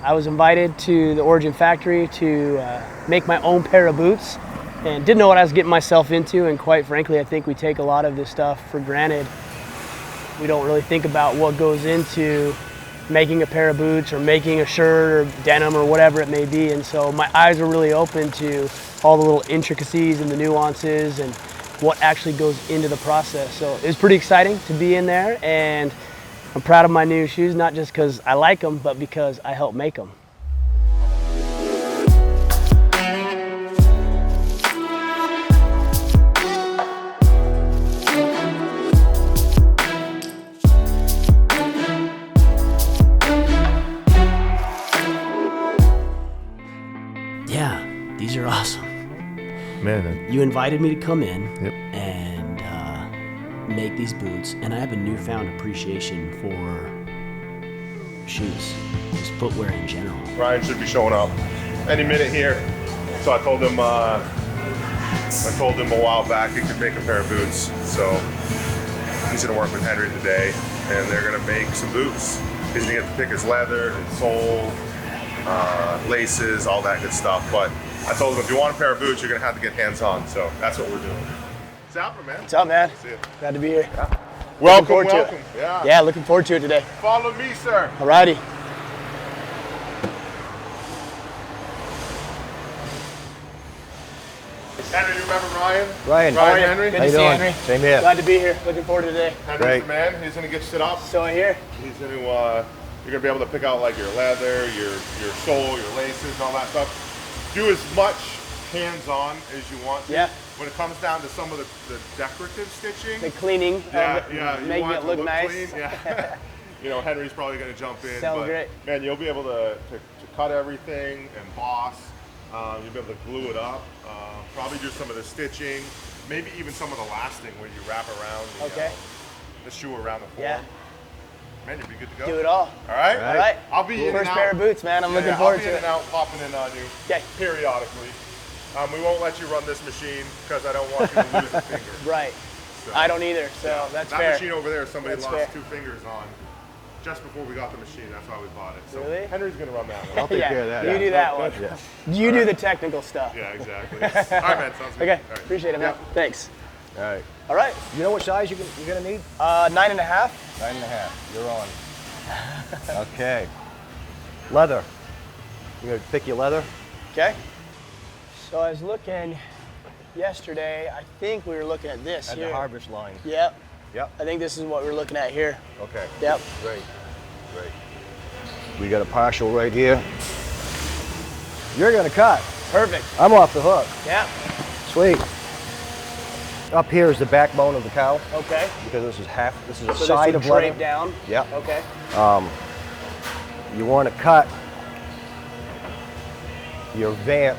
I was invited to the Origin factory to make my own pair of boots and didn't know what I was getting myself into, and quite frankly, I think we take a lot of this stuff for granted. We don't really think about what goes into making a pair of boots or making a shirt or denim or whatever it may be, and so my eyes were really open to all the little intricacies and the nuances and what actually goes into the process. So it was pretty exciting to be in there, and I'm proud of my new shoes, not just because I like them, but because I helped make them. Yeah, these are awesome. Man, you invited me to come in yep. and make these boots, and I have a newfound appreciation for shoes, just footwear in general. Ryan should be showing up any minute here. So I told him a while back he could make a pair of boots. So he's gonna work with Henry today, and they're gonna make some boots. He's gonna get to pick his leather, his sole, laces, all that good stuff. But I told him if you want a pair of boots, you're gonna have to get hands-on. So that's what we're doing. What's happening, man? What's up, man? See you. Glad to be here. Yeah. Welcome. Yeah, looking forward to it today. Follow me, sir. Alrighty. Henry, you remember Ryan? Ryan, Henry? Good to see you, Henry. Same here. Glad to be here. Looking forward to today. Henry's Great. the man. He's gonna get set up. So I hear. He's gonna, you're gonna be able to pick out like your leather, your sole, your laces, all that stuff. Do as much hands-on as you want to. Yeah. When it comes down to some of the decorative stitching. The cleaning, you making want it look nice. clean. Yeah. You know, Henry's probably gonna jump in. Sounds but, great. Man, you'll be able to cut everything, emboss. You'll be able to glue it up. Probably do some of the stitching, maybe even some of the lasting where you wrap around the shoe around the form. Yeah. Man, you'll be good to go. Do it all. All right? All right. I'll be in and out. First pair of boots, man. I'm looking forward to it. I'll be in and out, popping in on you periodically. We won't let you run this machine because I don't want you to lose a finger. Right. So, I don't either, so that's fair. That machine over there, somebody That's lost fair. 2 fingers on just before we got the machine. That's why we bought it. So Really? Henry's going to run that one. I'll take care of that. You do that one. Yeah. You do the technical stuff. Yeah, exactly. All right, man. Sounds good. Okay. All right. Appreciate it, man. Yeah. Thanix. All right. All right. You know what size you're gonna need? 9.5. 9.5. You're on. Okay. Leather. You're gonna pick your leather. Okay. So I was looking yesterday. I think we were looking at this At here. the harvest line. Yep. Yep. I think this is what we're looking at here. Okay. Yep. Great. Great. We got a partial right here. You're gonna cut. Perfect. I'm off the hook. Yeah. Sweet. Up here is the backbone of the cow Okay. because this is a So side this of would leather. drape down. Yeah. Okay. You want to cut your vamp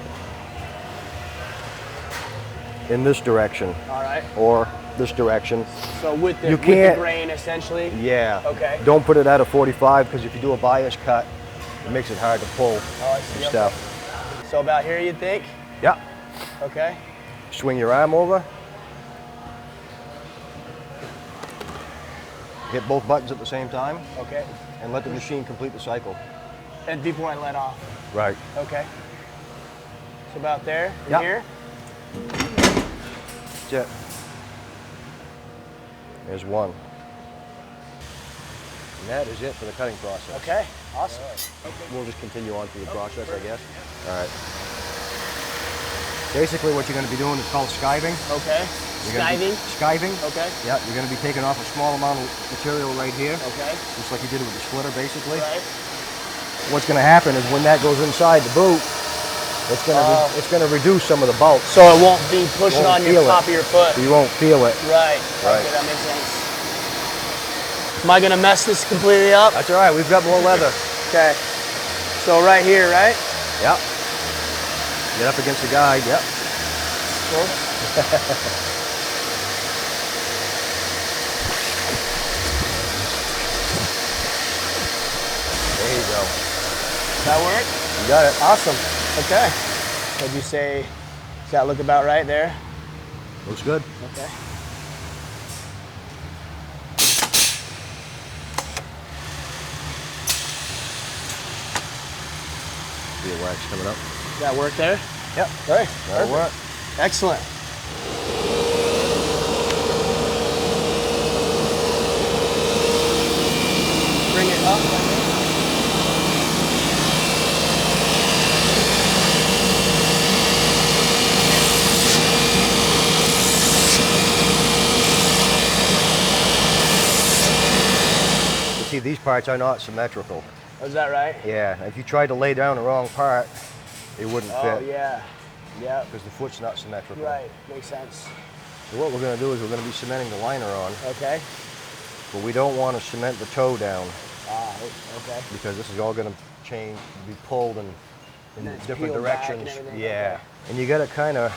in this direction All right. or this direction. So with the, You with the can't- grain, essentially. Yeah. Okay. Don't put it at a 45 because if you do a bias cut, it makes it hard to pull Oh, I see. your Okay. stuff. So about here, you'd think? Yeah. Okay. Swing your arm over. Hit both buttons at the same time Okay. and let the machine complete the cycle. And before I let off. Right. Okay. So about there, from Yeah. here. That's it. There's one. And that is it for the cutting process. Okay. Awesome. We'll just continue on through the process, I guess. All right. Basically what you're going to be doing is called skiving. Okay. Skiving. Skiving. Okay. Yeah, you're going to be taking off a small amount of material right here, Okay. just like you did with the splitter, basically. Right. What's going to happen is when that goes inside the boot, it's going to reduce some of the bulk. So it won't be pushing Won't on your feel top it. of your foot. You won't feel it. Right. Right. Okay, that makes sense. Am I gonna mess this completely up? That's all right. We've got more leather. Okay. So right here, right? Yep. Get up against the guide. Yep. Cool. There you go. That work? You got it. Awesome. Okay. What'd you say? Does that look about right there? Looks good. Okay. your wax coming up. Does that work there? Yep. All right. That'll work. Excellent. Bring it up. You see, these parts are not symmetrical. Oh, is that right? Yeah, if you tried to lay down the wrong part, it wouldn't Oh, fit. yeah. Yep. Because the foot's not symmetrical. Right. Makes sense. So what we're going to do is we're going to be cementing the liner on, Okay. but we don't want to cement the toe down Ah, okay. because this is all going to change, be pulled in then it's different peeled back and directions. everything, Yeah. okay. And you got to kind of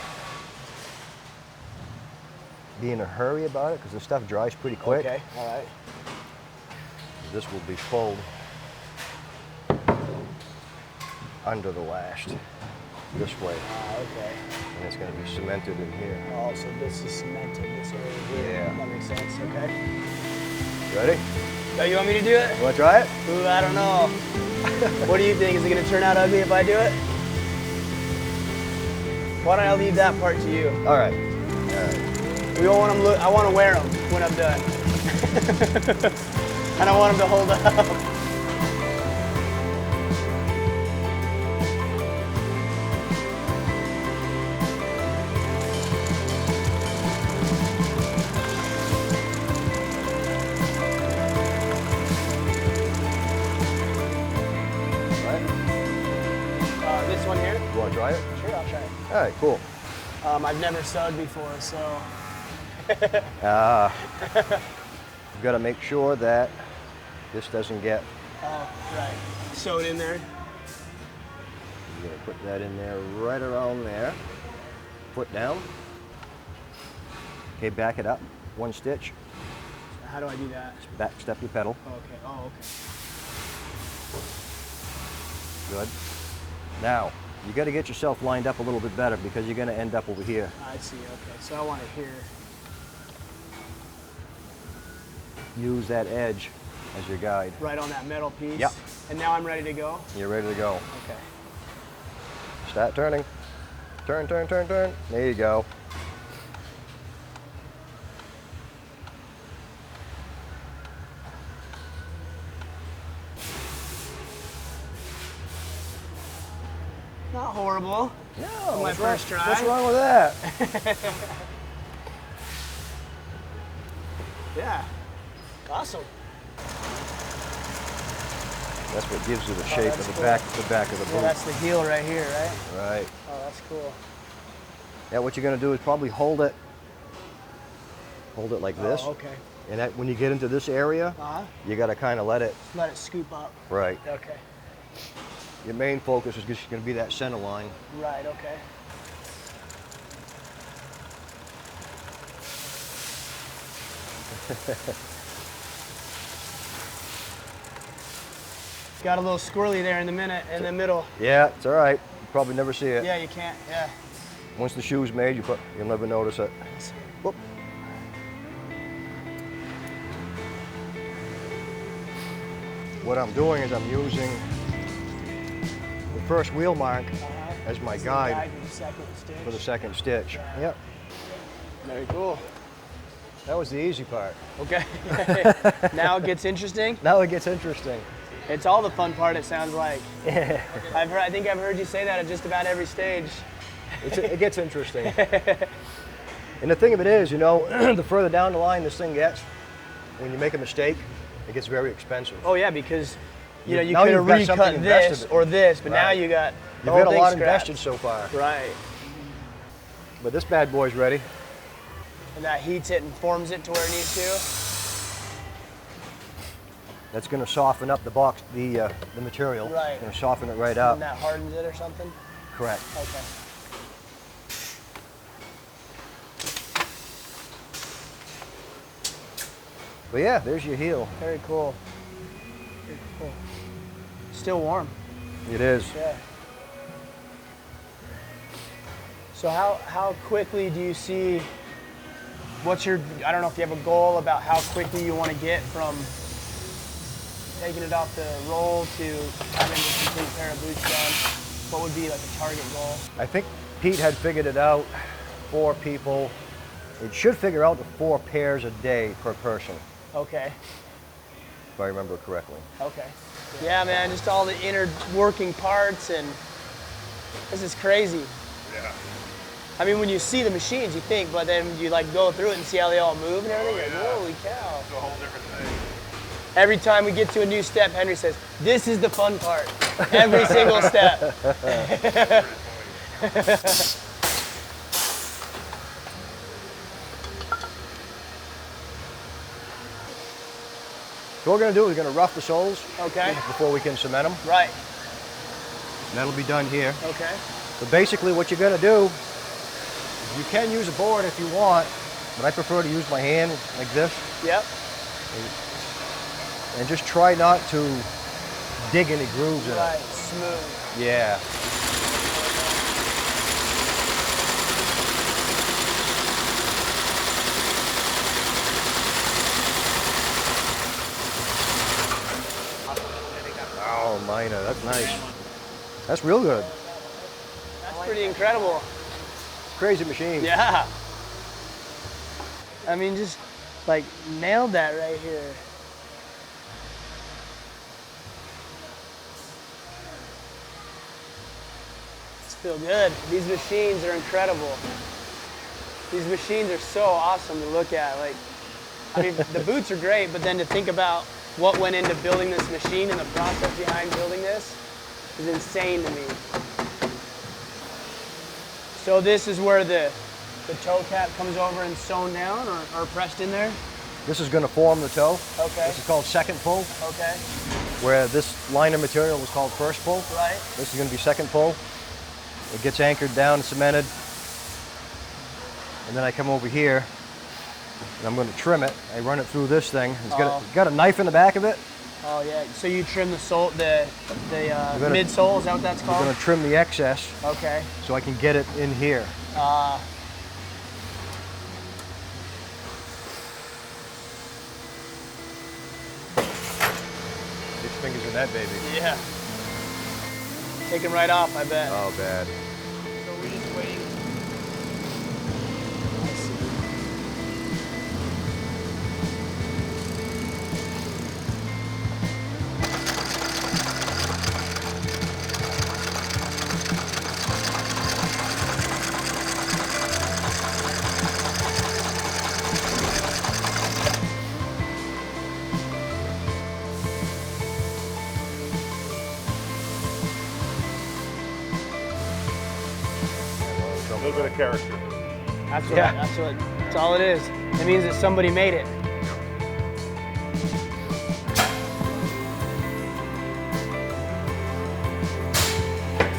be in a hurry about it because the stuff dries pretty quick. Okay. All right. This will be pulled under the lash this way, Ah, okay. and it's going to be cemented in here. Oh, so this is cemented this area here. Yeah. That makes sense. Okay. Ready? Oh, you want me to do it? You want to try it? Ooh, I don't know. What do you think? Is it going to turn out ugly if I do it? Why don't I leave that part to you? All right. All right. We don't want them I want to wear them when I'm done. I don't want them to hold up. This one here? You want to try it? Sure, I'll try it. All right, cool. I've never sewed before, so. You've got to make sure that this doesn't get, Oh, right. Sewed in there. you're going to put that in there right around there. Foot down. Okay, back it up. One stitch. How do I do that? Back step your pedal. Oh, okay. Oh, okay. Good. Now, you got to get yourself lined up a little bit better because you're going to end up over here. I see. Okay. So I want it here. Use that edge as your guide. Right on that metal piece. Yep. And now I'm ready to go. You're ready to go. Okay. Start turning. Turn, turn, turn, turn. There you go. Not horrible. No, My first try. What's wrong with that? Yeah. Awesome. That's what gives you the shape that's of the cool. back of the Yeah, boot. that's the heel right here, right? Right. Oh, that's cool. Yeah, what you're going to do is probably hold it like this. Oh, okay. And that, when you get into this area, Uh-huh. you got to kind of let it, Let it scoop up. right. Okay. Your main focus is just going to be that center line. Right, okay. Got a little squirrely there in the middle. Yeah, it's all right. You probably never see it. Yeah, you can't. Yeah. Once the shoe's made, you'll never notice it. Whoop. What I'm doing is I'm using the first wheel mark as my guide For the second stitch. for the second stitch. Yep, Very cool. that was the easy part. Okay. Now it gets interesting. Now it gets interesting. It's all the fun part, it sounds like. I think I've heard you say that at just about every stage. It gets interesting. And the thing of it is, you know, the further down the line this thing gets, when you make a mistake, it gets very expensive. Oh yeah, because you know you Now could have you've got something recut this invested. or this, but now Right. you got the You've whole got a thing lot scrapped. invested so far. Right. But this bad boy's ready. And that heats it and forms it to where it needs to. That's going to soften up the box, the material. Right. It's going to soften it right up. And that hardens it or something. Correct. Okay. But yeah, there's your heel. Very cool. Very cool. Still warm. It is. Yeah. So how quickly do you see, what's your, I don't know if you have a goal about how quickly you want to get from taking it off the roll to having a complete pair of boots done? what would be like a target goal? I think Pete had figured it out, 4 people. It should figure out the 4 pairs a day per person, Okay. if I remember correctly. Okay. Yeah, man, just all the inner working parts, and this is crazy. Yeah. I mean, when you see the machines, you think, but then you like go through it and see how they all move and everything. Oh, You're yeah. like, holy cow. It's a whole different thing. Every time we get to a new step, Henry says, this is the fun part. Every single step. So what we're going to do is we're going to rough the soles Okay. before we can cement them. Right. And that'll be done here. Okay. So basically what you're going to do, you can use a board if you want, but I prefer to use my hand like this. Yep. And just try not to dig any grooves in Right. it. Smooth. Yeah. Oh, minor, that's nice. That's real good. That's pretty incredible. Crazy machine. Yeah. I mean, just like nailed that right here. It's feel good. These machines are incredible. These machines are so awesome to look at. Like, I mean, the boots are great, but then to think about what went into building this machine and the process behind building this is insane to me. So this is where the toe cap comes over and sewn down or pressed in there? This is going to form the toe. Okay. This is called second pull, Okay. where this line of material was called first pull. Right. This is going to be second pull. It gets anchored down, cemented, and then I come over here and I'm going to trim it. I run it through this thing. It's got a knife in the back of it. Oh yeah. So you trim the sole, the gonna- midsole. Is that what that's I'm called? going to trim the excess Okay. so I can get it in here. 6 fingers in that baby. Yeah. Take them right off, I bet. Oh, bad. So we're just waiting. I see. A little bit of character. That's what. Yeah. That's all it is. It means that somebody made it.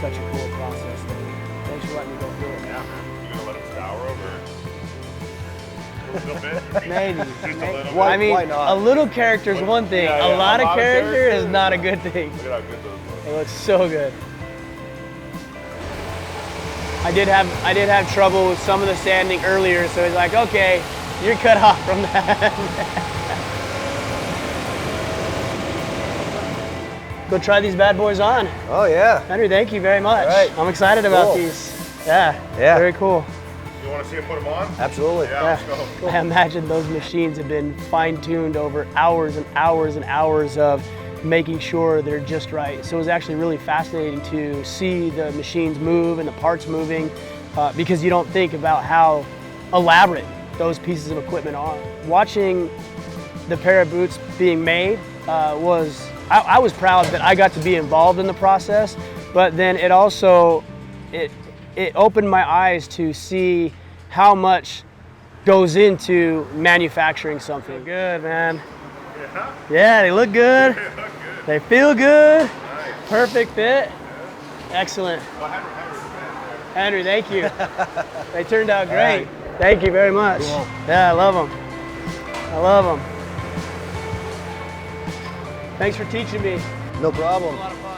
Such a cool process. Thanks for letting me go through it. Yeah, man. You gonna let him scour over? A little bit? Maybe. Just a little bit? Why- I mean, why not? a little character is one thing. Yeah, yeah, a lot of character is not a good thing. Look at how good those look. It looks so good. I did have trouble with some of the sanding earlier, so it's like, okay, you're cut off from that. Go try these bad boys on. Oh, yeah. Henry, thank you very much. All right. I'm excited about Cool. these. Yeah, Yeah. very cool. You want to see him put them on? Absolutely. Yeah, Yeah. let's go. I imagine those machines have been fine-tuned over hours and hours and hours of making sure they're just right. So it was actually really fascinating to see the machines move and the parts moving because you don't think about how elaborate those pieces of equipment are. Watching the pair of boots being made I was proud that I got to be involved in the process, but then it also, it opened my eyes to see how much goes into manufacturing something. Good, man. Yeah. Yeah, they look good. They look good. They feel good. Nice. Perfect fit. Excellent. Well, Henry, thank you. They turned out great. Thank you very much. Cool. Yeah, I love them. I love them. Thanks for teaching me. No problem. A lot of fun.